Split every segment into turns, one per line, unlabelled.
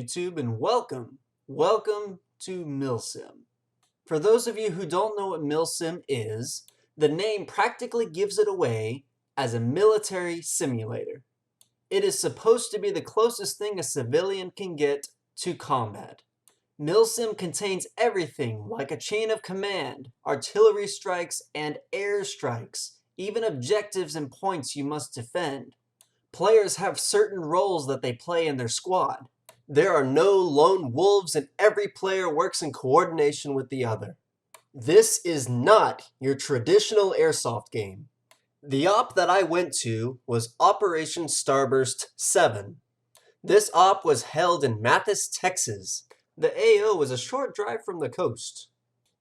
YouTube, and welcome to Milsim. For those of you who don't know what Milsim is, the name practically gives it away as a military simulator. It is supposed to be the closest thing a civilian can get to combat. Milsim contains everything like a chain of command, artillery strikes, and air strikes, even objectives and points you must defend. Players have certain roles that they play in their squad. There are no lone wolves and every player works in coordination with the other. This is not your traditional airsoft game. The op that I went to was Operation Starburst VII. This op was held in Mathis, Texas. The AO was a short drive from the coast.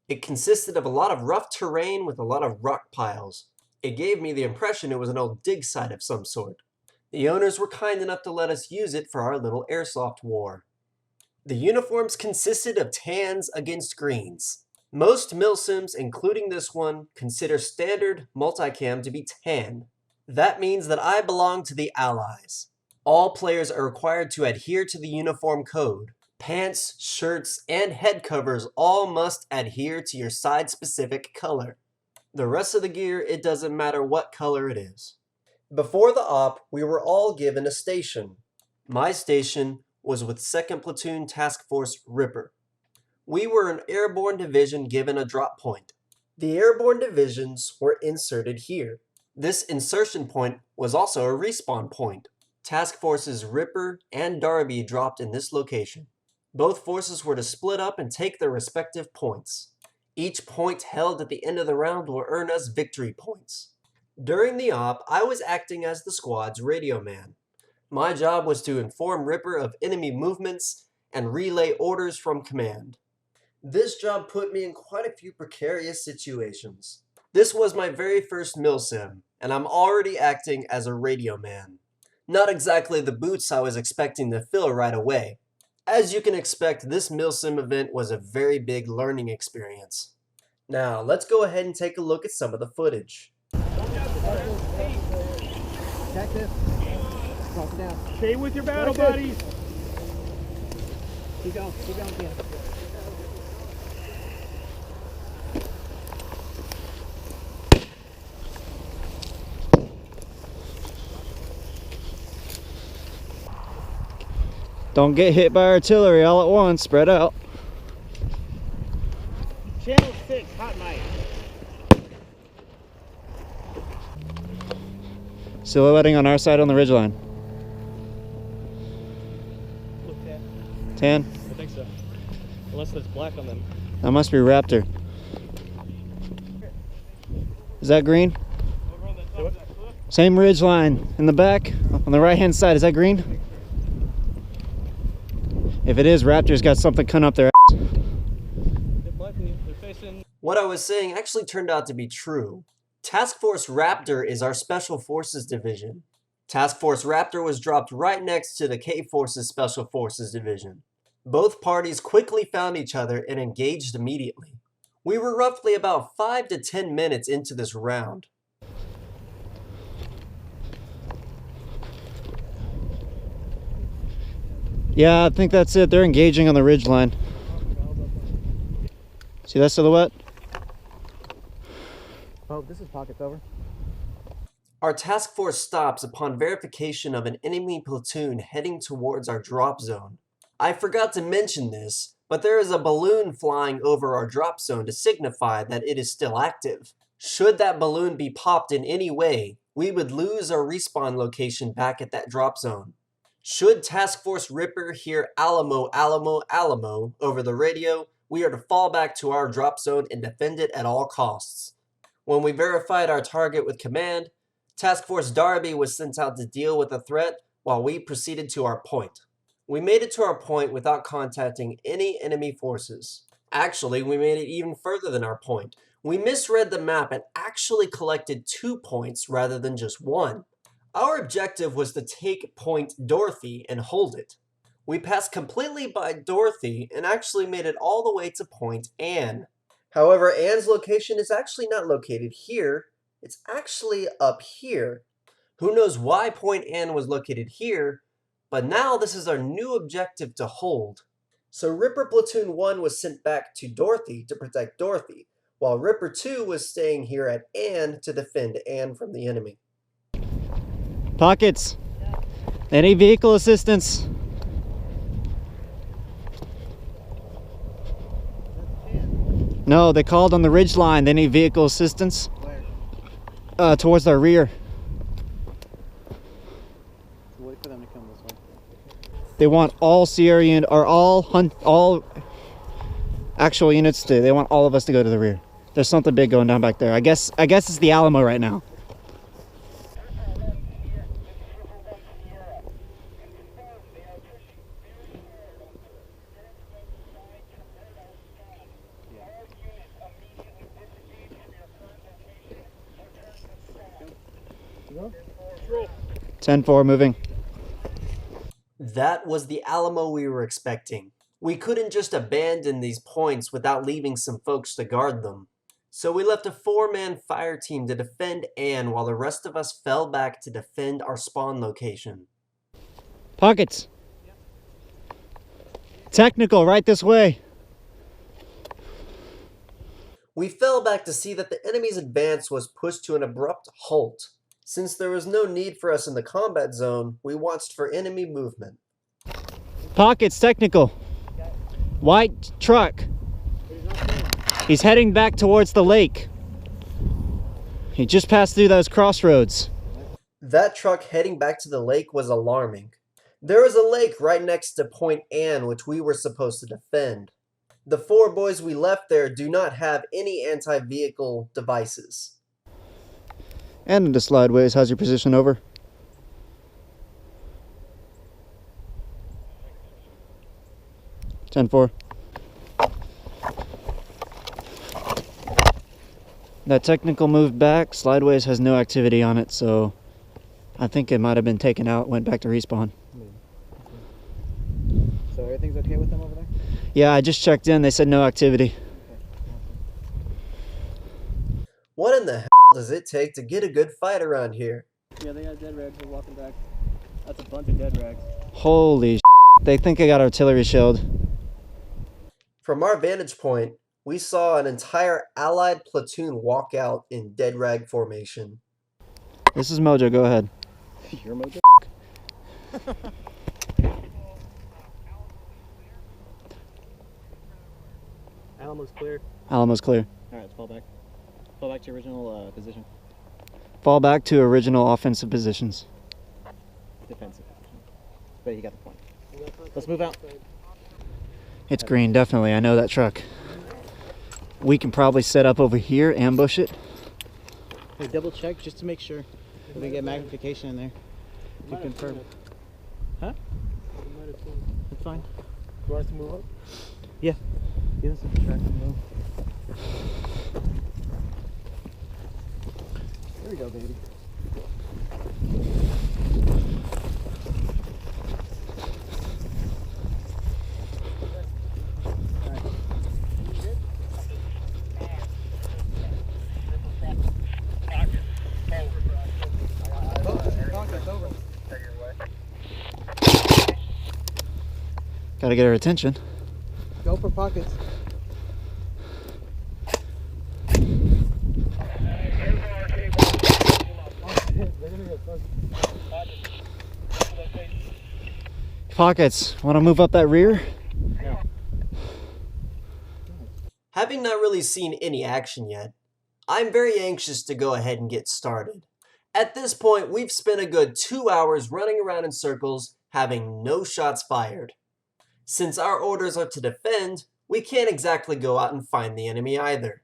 It consisted of a lot of rough terrain with a lot of rock piles. It gave me the impression it was an old dig site of some sort. The owners were kind enough to let us use it for our little airsoft war. The uniforms consisted of tans against greens. Most milsims, including this one, consider standard multicam to be tan. That means that I belong to the Allies. All players are required to adhere to the uniform code. Pants, shirts, and head covers all must adhere to your side-specific color. The rest of the gear, it doesn't matter what color it is. Before the op, we were all given a station. My station was with 2nd Platoon Task Force Ripper. We were an airborne division given a drop point. The airborne divisions were inserted here. This insertion point was also a respawn point. Task Forces Ripper and Darby dropped in this location. Both forces were to split up and take their respective points. Each point held at the end of the round will earn us victory points. During the op, I was acting as the squad's radio man. My job was to inform Ripper of enemy movements and relay orders from command. This job put me in quite a few precarious situations. This was my very first milsim, and I'm already acting as a radio man. Not exactly the boots I was expecting to fill right away. As you can expect, this milsim event was a very big learning experience. Now, let's go ahead and take a look at some of the footage.
Check this. Drop it down.
Stay with your battle buddies.
Keep going, yeah.
Don't get hit by artillery all at once, spread out.
Channel 6, hot mic.
Silhouetting on our side on the ridgeline.
Look at.
Tan?
I think so. Unless there's black on them.
That must be Raptor. Is that green?
Over on the top of that cliff.
Same ridgeline in the back on the right hand side. Is that green? If it is, Raptor's got something coming up their ass.
They're blacking. They're facing.
What I was saying actually turned out to be true. Task Force Raptor is our Special Forces Division. Task Force Raptor was dropped right next to the K-Forces Special Forces Division. Both parties quickly found each other and engaged immediately. We were roughly about 5 to 10 minutes into this round.
Yeah, I think that's it. They're engaging on the ridgeline. See that silhouette?
Oh, this is pockets over.
Our task force stops upon verification of an enemy platoon heading towards our drop zone. I forgot to mention this, but there is a balloon flying over our drop zone to signify that it is still active. Should that balloon be popped in any way, we would lose our respawn location back at that drop zone. Should Task Force Ripper hear Alamo, Alamo, Alamo over the radio, we are to fall back to our drop zone and defend it at all costs. When we verified our target with command, Task Force Darby was sent out to deal with the threat while we proceeded to our point. We made it to our point without contacting any enemy forces. Actually, we made it even further than our point. We misread the map and actually collected 2 points rather than just 1. Our objective was to take Point Dorothy and hold it. We passed completely by Dorothy and actually made it all the way to Point Anne. However, Anne's location is actually not located here, it's actually up here. Who knows why Point Anne was located here, But now this is our new objective to hold. So Ripper Platoon 1 was sent back to Dorothy to protect Dorothy, while Ripper 2 was staying here at Ann to defend Ann from the enemy.
Pockets. Any vehicle assistance? No, they called on the ridge line. They need vehicle assistance.
Where?
Towards our rear.
So wait for them to come this way.
They want all Sierra unit or all actual units to. They want all of us to go to the rear. There's something big going down back there. I guess it's the Alamo right now.
Roll.
10-4 moving.
That was the Alamo we were expecting. We couldn't just abandon these points without leaving some folks to guard them. So we left a 4-man fire team to defend Ann while the rest of us fell back to defend our spawn location.
Pockets. Technical, right this way.
We fell back to see that the enemy's advance was pushed to an abrupt halt. Since there was no need for us in the combat zone, we watched for enemy movement.
Pockets, technical. White truck. He's heading back towards the lake. He just passed through those crossroads.
That truck heading back to the lake was alarming. There was a lake right next to Point Ann which we were supposed to defend. The 4 boys we left there do not have any anti-vehicle devices.
And into slideways. How's your position? Over. Ten four. That technical moved back. Slideways has no activity on it, so I think it might have been taken out. Went back to respawn.
So everything's okay with them over there?
Yeah, I just checked in. They said no activity.
What in the hell does it take to get a good fight around here?
Yeah, they got dead rags. We're walking back. That's a bunch of dead rags.
Holy they think I got artillery shelled.
From our vantage point, we saw an entire allied platoon walk out in dead rag formation.
This is Mojo, go ahead.
Your mojo?
Alamo's clear.
Alamo's clear.
Alright, let's fall back. Fall back to your original position.
Fall back to original offensive positions.
Defensive. But you got the point. Let's move out.
It's green, definitely. I know that truck. We can probably set up over here, ambush it.
Hey, double check just to make sure. We get magnification in there. To confirm. Huh? That's fine.
You want us to move up?
Yeah. Give us a track and move. There we go, baby.
Gotta get her attention.
Go for pockets.
Pockets, wanna move up that rear?
Having not really seen any action yet, I'm very anxious to go ahead and get started. At this point, we've spent a good 2 hours running around in circles, having no shots fired. Since our orders are to defend, we can't exactly go out and find the enemy either.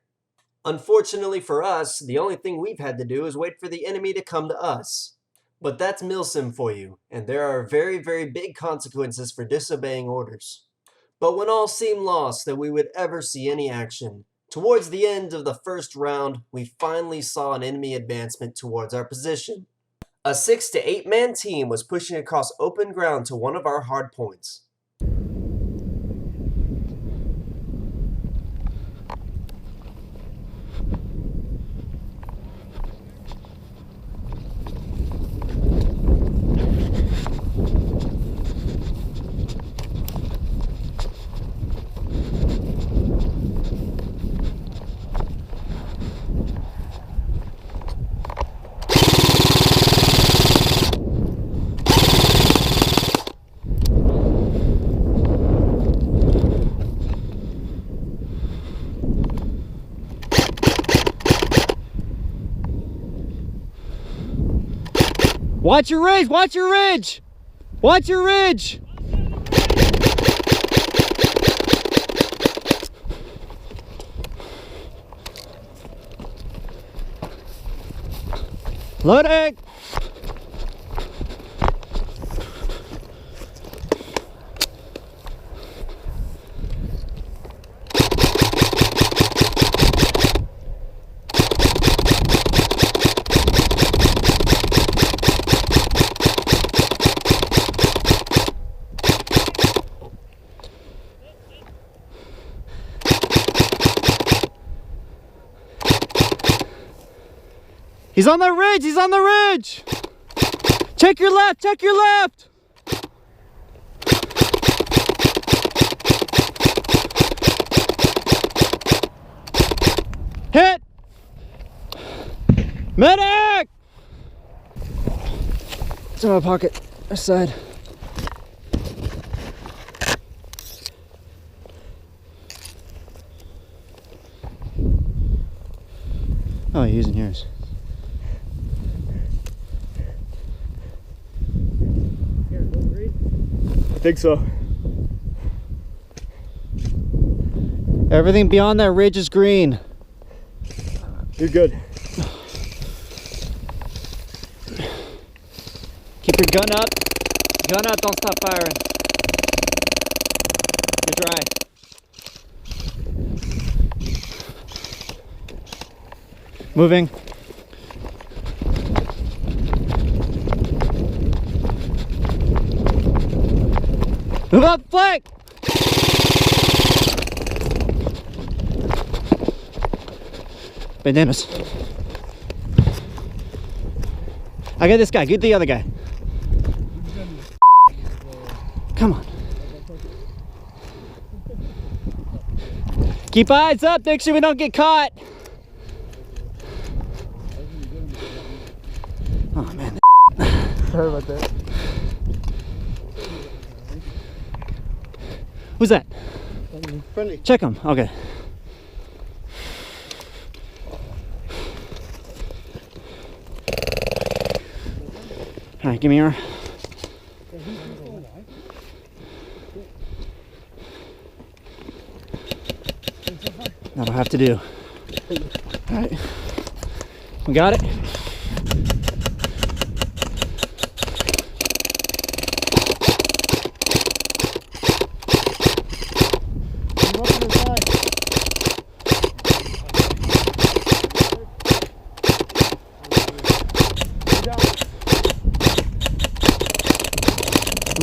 Unfortunately for us, the only thing we've had to do is wait for the enemy to come to us. But that's Milsim for you, and there are very, very big consequences for disobeying orders. But when all seemed lost that we would ever see any action, towards the end of the first round, we finally saw an enemy advancement towards our position. A 6 to 8 man team was pushing across open ground to one of our hard points.
Watch your ridge! Watch your ridge! Watch your ridge! Loading! He's on the ridge! He's on the ridge! Check your left! Check your left! Hit! Medic! It's in my pocket. This side. Oh, you're using yours.
I think so.
Everything beyond that ridge is green.
You're good.
Keep your gun up. Gun up, don't stop firing. You're dry. Moving. Move up, flank! Bandanas. I got this guy, get the other guy. Come on. Keep eyes up, make sure we don't get caught. Oh man.
Sorry about that.
Who's that?
Friendly.
Check him. Okay. All right, give me your. That'll have to do. All right. We got it.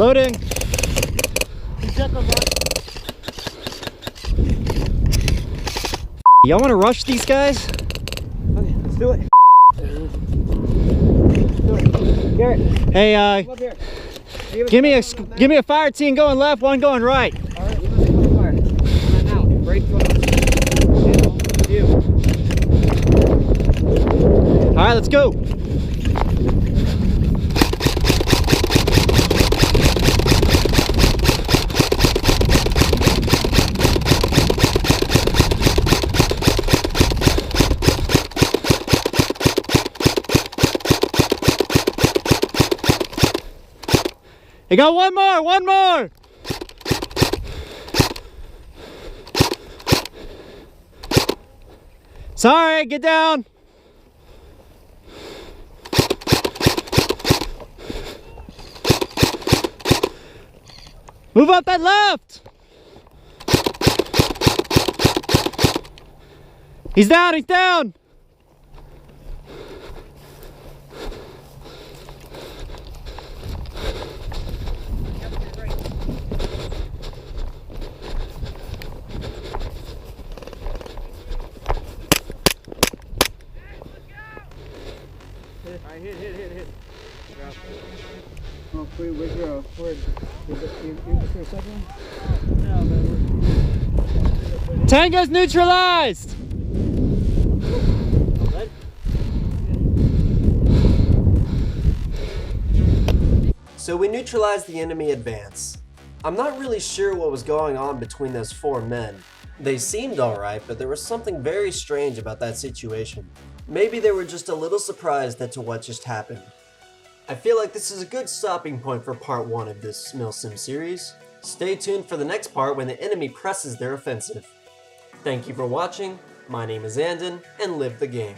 Loading. Y'all want to rush these guys?
Okay, let's do it. Garrett,
Hey,
come up here.
give me a fire team going left, one going right.
All right, let's go to fire. Not now. Right front. You.
All right, let's go. They got one more, one more. Sorry, get down. Move up that left. He's down, he's down.
Alright, hit. Oh, where's your word? You just for a second? No, man.
Tango's neutralized.
So we neutralized the enemy advance. I'm not really sure what was going on between those four men. They seemed alright, but there was something very strange about that situation. Maybe they were just a little surprised as to what just happened. I feel like this is a good stopping point for part 1 of this Milsim series. Stay tuned for the next part when the enemy presses their offensive. Thank you for watching, my name is Andon, and live the game.